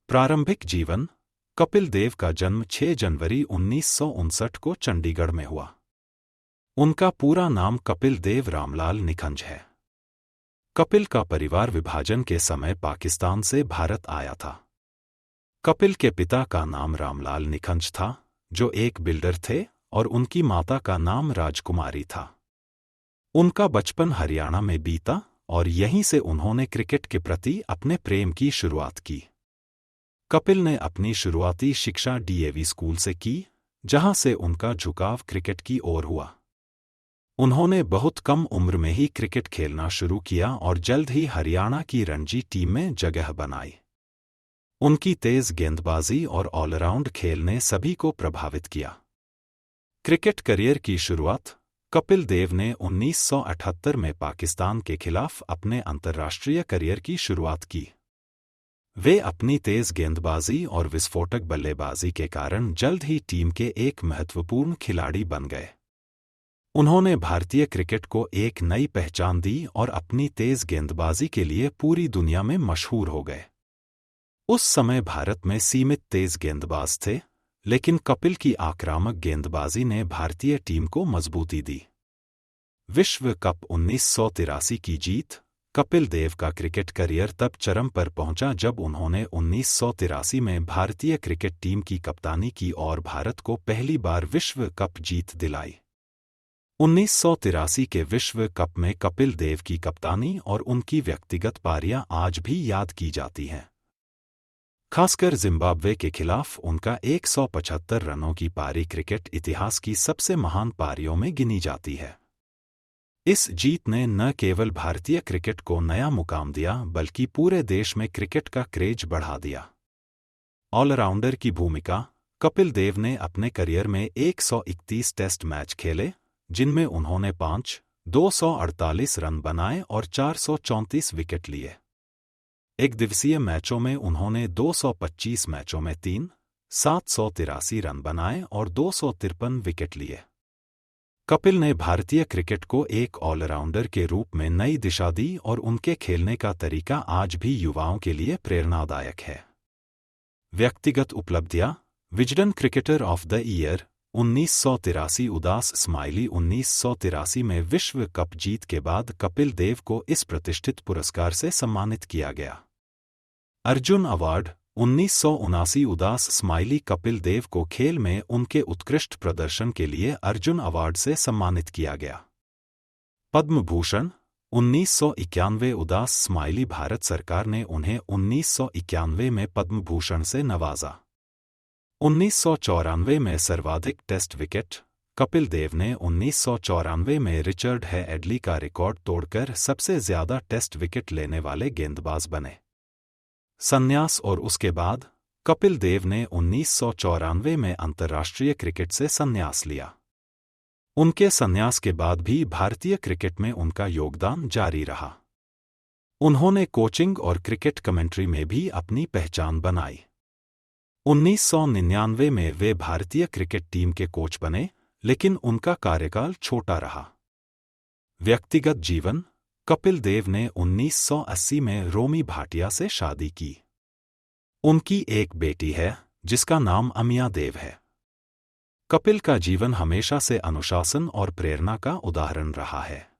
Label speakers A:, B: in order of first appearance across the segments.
A: प्रारंभिक जीवन। कपिल देव का जन्म 6 जनवरी 1959 को चंडीगढ़ में हुआ। उनका पूरा नाम कपिल देव रामलाल निखंज है। कपिल का परिवार विभाजन के समय पाकिस्तान से भारत आया था। कपिल के पिता का नाम रामलाल निखंज था, जो एक बिल्डर थे, और उनकी माता का नाम राजकुमारी था। उनका बचपन हरियाणा में बीता और यहीं से उन्होंने क्रिकेट के प्रति अपने प्रेम की शुरुआत की। कपिल ने अपनी शुरुआती शिक्षा डीएवी स्कूल से की, जहां से उनका झुकाव क्रिकेट की ओर हुआ। उन्होंने बहुत कम उम्र में ही क्रिकेट खेलना शुरू किया और जल्द ही हरियाणा की रणजी टीम में जगह बनाई। उनकी तेज गेंदबाजी और ऑलराउंड खेल ने सभी को प्रभावित किया। क्रिकेट करियर की शुरुआत। कपिल देव ने 1978 में पाकिस्तान के खिलाफ अपने अंतर्राष्ट्रीय करियर की शुरुआत की। वे अपनी तेज गेंदबाजी और विस्फोटक बल्लेबाजी के कारण जल्द ही टीम के एक महत्वपूर्ण खिलाड़ी बन गए। उन्होंने भारतीय क्रिकेट को एक नई पहचान दी और अपनी तेज गेंदबाजी के लिए पूरी दुनिया में मशहूर हो गए। उस समय भारत में सीमित तेज गेंदबाज थे, लेकिन कपिल की आक्रामक गेंदबाजी ने भारतीय टीम को मजबूती दी। विश्व कप 1983 की जीत। कपिल देव का क्रिकेट करियर तब चरम पर पहुंचा जब उन्होंने 1983 में भारतीय क्रिकेट टीम की कप्तानी की और भारत को पहली बार विश्व कप जीत दिलाई। 1983 के विश्व कप में कपिल देव की कप्तानी और उनकी व्यक्तिगत पारियां आज भी याद की जाती हैं। खासकर जिम्बाब्वे के खिलाफ उनका 175 रनों की पारी क्रिकेट इतिहास की सबसे महान पारियों में गिनी जाती है। इस जीत ने न केवल भारतीय क्रिकेट को नया मुकाम दिया, बल्कि पूरे देश में क्रिकेट का क्रेज बढ़ा दिया। ऑलराउंडर की भूमिका। कपिल देव ने अपने करियर में 131 टेस्ट मैच खेले, जिनमें उन्होंने 248 रन बनाए और 434 विकेट लिए। एकदिवसीय मैचों में उन्होंने 225 मैचों में 783 रन बनाए और 253 विकेट लिए। कपिल ने भारतीय क्रिकेट को एक ऑलराउंडर के रूप में नई दिशा दी और उनके खेलने का तरीका आज भी युवाओं के लिए प्रेरणादायक है। व्यक्तिगत उपलब्धियां। Wisden cricketer of the year 1983। उदास स्माइली। 1983 में विश्व कप जीत के बाद कपिल देव को इस प्रतिष्ठित पुरस्कार से सम्मानित किया गया। अर्जुन अवार्ड 1979। उदास स्माइली। कपिल देव को खेल में उनके उत्कृष्ट प्रदर्शन के लिए अर्जुन अवार्ड से सम्मानित किया गया। पद्म भूषण 1991। उदास स्माइली। भारत सरकार ने उन्हें 1991 में पद्म भूषण से नवाजा। 1994 में सर्वाधिक टेस्ट विकेट। कपिल देव ने 1994 में रिचर्ड हेडली का रिकॉर्ड तोड़कर सबसे ज्यादा टेस्ट विकेट लेने वाले गेंदबाज बने। संन्यास और उसके बाद। कपिल देव ने 1994 में अंतर्राष्ट्रीय क्रिकेट से संन्यास लिया। उनके संन्यास के बाद भी भारतीय क्रिकेट में उनका योगदान जारी रहा। उन्होंने कोचिंग और क्रिकेट कमेंट्री में भी अपनी पहचान बनाई। 1999 में वे भारतीय क्रिकेट टीम के कोच बने, लेकिन उनका कार्यकाल छोटा रहा। व्यक्तिगत जीवन। कपिल देव ने 1980 में रोमी भाटिया से शादी की। उनकी एक बेटी है, जिसका नाम अमिया देव है। कपिल का जीवन हमेशा से अनुशासन और प्रेरणा का उदाहरण रहा है।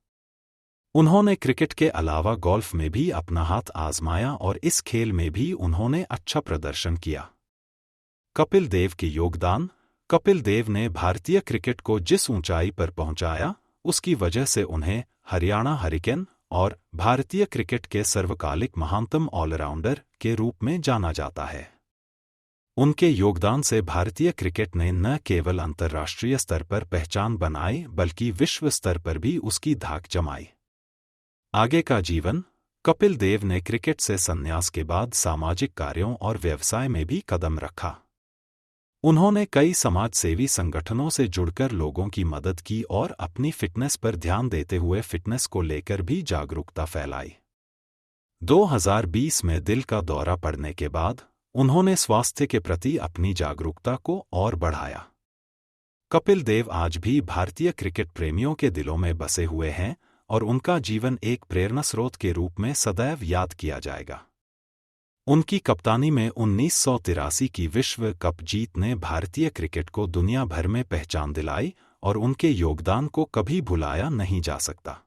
A: उन्होंने क्रिकेट के अलावा गोल्फ में भी अपना हाथ आजमाया और इस खेल में भी उन्होंने अच्छा प्रदर्शन किया। कपिल देव के योगदान। कपिल देव ने भारतीय क्रिकेट को जिस ऊंचाई पर पहुंचाया, उसकी वजह से उन्हें हरियाणा हरिकेन और भारतीय क्रिकेट के सर्वकालिक महानतम ऑलराउंडर के रूप में जाना जाता है। उनके योगदान से भारतीय क्रिकेट ने न केवल अंतर्राष्ट्रीय स्तर पर पहचान बनाई, बल्कि विश्व स्तर पर भी उसकी धाक जमाई। आगे का जीवन। कपिल देव ने क्रिकेट से संन्यास के बाद सामाजिक कार्यों और व्यवसाय में भी कदम रखा। उन्होंने कई समाजसेवी संगठनों से जुड़कर लोगों की मदद की और अपनी फिटनेस पर ध्यान देते हुए फिटनेस को लेकर भी जागरूकता फैलाई। 2020 में दिल का दौरा पड़ने के बाद उन्होंने स्वास्थ्य के प्रति अपनी जागरूकता को और बढ़ाया। कपिल देव आज भी भारतीय क्रिकेट प्रेमियों के दिलों में बसे हुए हैं और उनका जीवन एक प्रेरणा स्रोत के रूप में सदैव याद किया जाएगा। उनकी कप्तानी में 1983 की विश्व कप जीत ने भारतीय क्रिकेट को दुनिया भर में पहचान दिलाई और उनके योगदान को कभी भुलाया नहीं जा सकता।